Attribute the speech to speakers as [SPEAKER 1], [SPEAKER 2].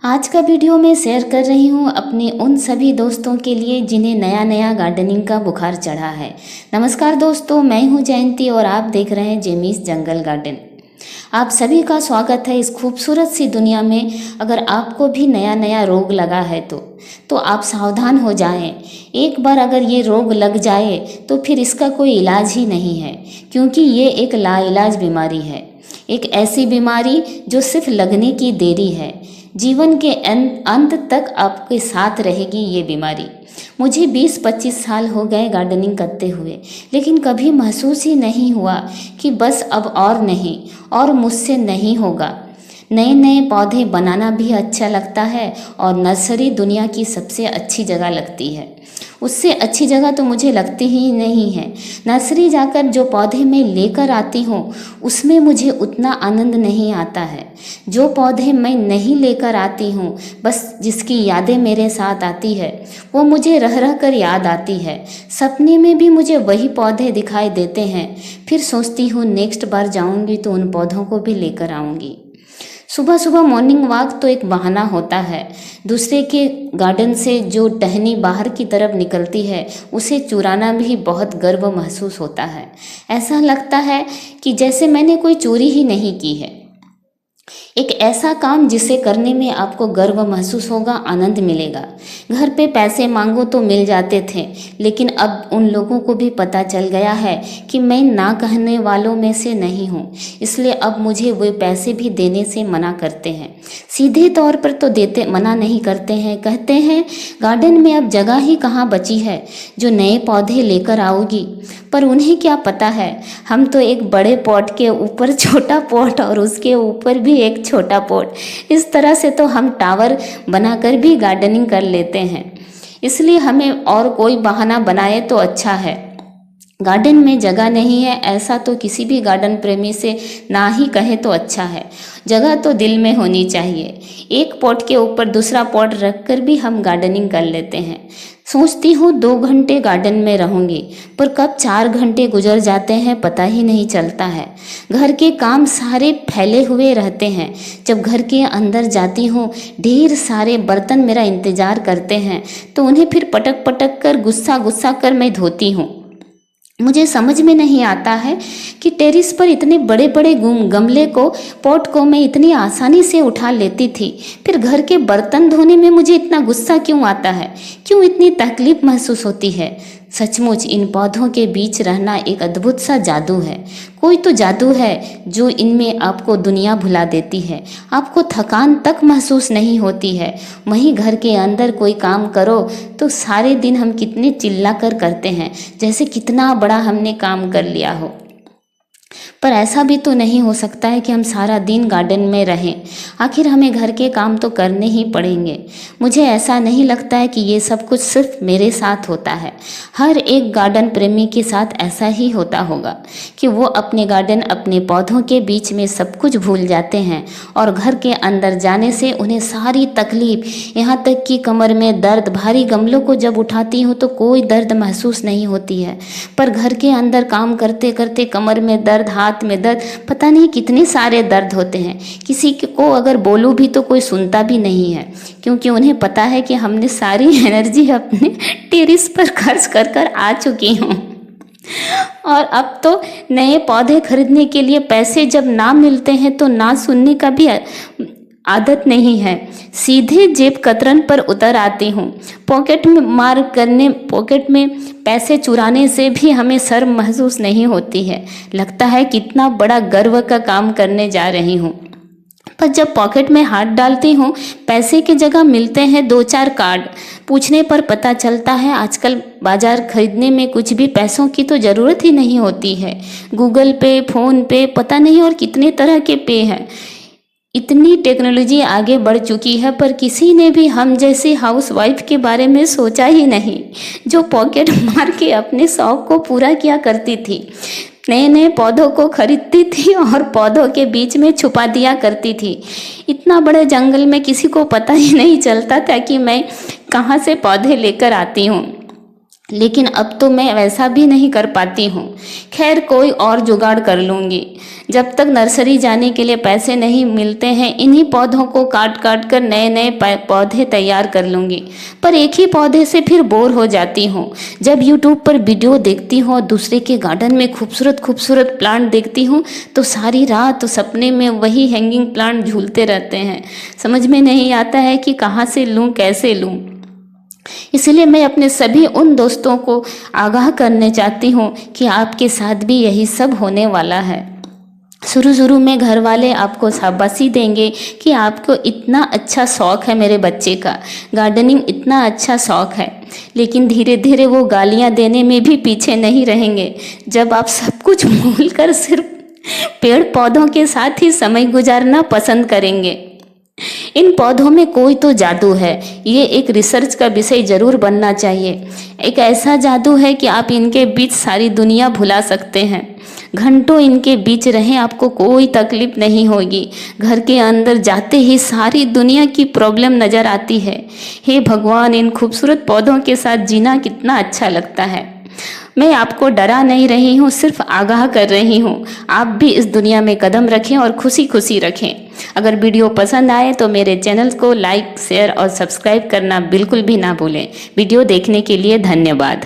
[SPEAKER 1] आज का वीडियो मैं शेयर कर रही हूँ अपने उन सभी दोस्तों के लिए जिन्हें नया नया गार्डनिंग का बुखार चढ़ा है। नमस्कार दोस्तों, मैं हूँ जयंती और आप देख रहे हैं जेमीज जंगल गार्डन। आप सभी का स्वागत है इस खूबसूरत सी दुनिया में। अगर आपको भी नया नया रोग लगा है तो आप सावधान हो जाएं। एक बार अगर ये रोग लग जाए तो फिर इसका कोई इलाज ही नहीं है, क्योंकि ये एक लाइलाज बीमारी है। एक ऐसी बीमारी जो सिर्फ लगने की देरी है। जीवन के अंत तक आपके साथ रहेगी ये बीमारी। मुझे 20-25 साल हो गए गार्डनिंग करते हुए, लेकिन कभी महसूस ही नहीं हुआ कि बस अब और नहीं, और मुझसे नहीं होगा। नए नए पौधे बनाना भी अच्छा लगता है और नर्सरी दुनिया की सबसे अच्छी जगह लगती है। उससे अच्छी जगह तो मुझे लगती ही नहीं है। नर्सरी जाकर जो पौधे मैं लेकर आती हूँ उसमें मुझे उतना आनंद नहीं आता है। जो पौधे मैं नहीं लेकर आती हूँ, बस जिसकी यादें मेरे साथ आती है, वो मुझे रह रह कर याद आती है। सपने में भी मुझे वही पौधे दिखाई देते हैं। फिर सोचती हूँ नेक्स्ट बार जाऊँगी तो उन पौधों को भी लेकर आऊँगी। सुबह सुबह मॉर्निंग वॉक तो एक बहाना होता है। दूसरे के गार्डन से जो टहनी बाहर की तरफ निकलती है उसे चुराना भी बहुत गर्व महसूस होता है। ऐसा लगता है कि जैसे मैंने कोई चोरी ही नहीं की है। एक ऐसा काम जिसे करने में आपको गर्व महसूस होगा, आनंद मिलेगा। घर पे पैसे मांगो तो मिल जाते थे, लेकिन अब उन लोगों को भी पता चल गया है कि मैं ना कहने वालों में से नहीं हूँ, इसलिए अब मुझे वे पैसे भी देने से मना करते हैं। सीधे तौर पर तो देते मना नहीं करते हैं, कहते हैं गार्डन में अब जगह ही कहाँ बची है जो नए पौधे लेकर आओगी। पर उन्हें क्या पता है, हम तो एक बड़े पॉट के ऊपर छोटा पॉट और उसके ऊपर भी एक छोटा पॉट, इस तरह से तो हम टावर बनाकर भी गार्डनिंग कर लेते हैं। इसलिए हमें और कोई बहाना बनाए तो अच्छा है। गार्डन में जगह नहीं है ऐसा तो किसी भी गार्डन प्रेमी से ना ही कहे तो अच्छा है। जगह तो दिल में होनी चाहिए। एक पॉट के ऊपर दूसरा पॉट रखकर भी हम गार्डनिंग कर लेते हैं। सोचती हूँ 2 घंटे गार्डन में रहूँगी, पर कब 4 घंटे गुजर जाते हैं पता ही नहीं चलता है। घर के काम सारे फैले हुए रहते हैं। जब घर के अंदर जाती हूँ ढेर सारे बर्तन मेरा इंतज़ार करते हैं, तो उन्हें फिर पटक पटक कर गुस्सा कर मैं धोती हूँ। मुझे समझ में नहीं आता है कि टेरिस पर इतने बड़े बड़े गमले को, पॉट को मैं इतनी आसानी से उठा लेती थी, फिर घर के बर्तन धोने में मुझे इतना गुस्सा क्यों आता है, क्यों इतनी तकलीफ महसूस होती है। सचमुच इन पौधों के बीच रहना एक अद्भुत सा जादू है। कोई तो जादू है जो इनमें आपको दुनिया भुला देती है। आपको थकान तक महसूस नहीं होती है। वहीं घर के अंदर कोई काम करो तो सारे दिन हम कितने चिल्ला कर करते हैं, जैसे कितना बड़ा हमने काम कर लिया हो। पर ऐसा भी तो नहीं हो सकता है कि हम सारा दिन गार्डन में रहें। आखिर हमें घर के काम तो करने ही पड़ेंगे। मुझे ऐसा नहीं लगता है कि ये सब कुछ सिर्फ मेरे साथ होता है। हर एक गार्डन प्रेमी के साथ ऐसा ही होता होगा कि वो अपने गार्डन, अपने पौधों के बीच में सब कुछ भूल जाते हैं और घर के अंदर जाने से उन्हें सारी तकलीफ, यहाँ तक कि कमर में दर्द, भारी गमलों को जब उठाती हूँ तो कोई दर्द महसूस नहीं होती है, पर घर के अंदर काम करते करते कमर में दर्द, हाथ में दर्द, पता नहीं कितने सारे दर्द होते हैं। किसी को अगर बोलूं भी तो कोई सुनता भी नहीं है, क्योंकि उन्हें पता है कि हमने सारी एनर्जी अपने टेरिस पर खर्च कर कर आ चुकी हूँ। और अब तो नए पौधे खरीदने के लिए पैसे जब ना मिलते हैं तो ना सुनने का भी आदत नहीं है। सीधे जेब कतरन पर उतर आती हूँ। पॉकेट में पैसे चुराने से भी हमें शर्म महसूस नहीं होती है। लगता है कितना बड़ा गर्व का काम करने जा रही हूँ। पर जब पॉकेट में हाथ डालती हूँ पैसे की जगह मिलते हैं 2-4 कार्ड। पूछने पर पता चलता है आजकल बाजार खरीदने में कुछ भी पैसों की तो ज़रूरत ही नहीं होती है। गूगल पे, फ़ोन पे, पता नहीं और कितने तरह के पे हैं। इतनी टेक्नोलॉजी आगे बढ़ चुकी है, पर किसी ने भी हम जैसी हाउसवाइफ के बारे में सोचा ही नहीं, जो पॉकेट मार के अपने शौक को पूरा किया करती थी। नए नए पौधों को खरीदती थी और पौधों के बीच में छुपा दिया करती थी। इतना बड़े जंगल में किसी को पता ही नहीं चलता था कि मैं कहाँ से पौधे लेकर आती हूँ। लेकिन अब तो मैं वैसा भी नहीं कर पाती हूँ। खैर कोई और जुगाड़ कर लूँगी। जब तक नर्सरी जाने के लिए पैसे नहीं मिलते हैं, इन्हीं पौधों को काट काट कर नए नए पौधे तैयार कर लूँगी। पर एक ही पौधे से फिर बोर हो जाती हूँ। जब यूट्यूब पर वीडियो देखती हूँ और दूसरे के गार्डन में खूबसूरत खूबसूरत प्लांट देखती हूँ तो सारी रात तो सपने में वही हैंगिंग प्लांट झूलते रहते हैं। समझ में नहीं आता है कि कहाँ से लूँ, कैसे लूँ। इसलिए मैं अपने सभी उन दोस्तों को आगाह करने चाहती हूँ कि आपके साथ भी यही सब होने वाला है। शुरू शुरू में घर वाले आपको शाबाशी देंगे कि आपको इतना अच्छा शौक़ है, मेरे बच्चे का गार्डनिंग इतना अच्छा शौक़ है। लेकिन धीरे धीरे वो गालियाँ देने में भी पीछे नहीं रहेंगे। जब आप सब कुछ भूल कर सिर्फ पेड़ पौधों के साथ ही समय गुजारना पसंद करेंगे। इन पौधों में कोई तो जादू है, ये एक रिसर्च का विषय जरूर बनना चाहिए। एक ऐसा जादू है कि आप इनके बीच सारी दुनिया भुला सकते हैं। घंटों इनके बीच रहें, आपको कोई तकलीफ नहीं होगी। घर के अंदर जाते ही सारी दुनिया की प्रॉब्लम नज़र आती है। हे भगवान, इन खूबसूरत पौधों के साथ जीना कितना अच्छा लगता है। मैं आपको डरा नहीं रही हूँ, सिर्फ आगाह कर रही हूँ। आप भी इस दुनिया में कदम रखें और खुशी खुशी रखें। अगर वीडियो पसंद आए तो मेरे चैनल को लाइक, शेयर और सब्सक्राइब करना बिल्कुल भी ना भूलें। वीडियो देखने के लिए धन्यवाद।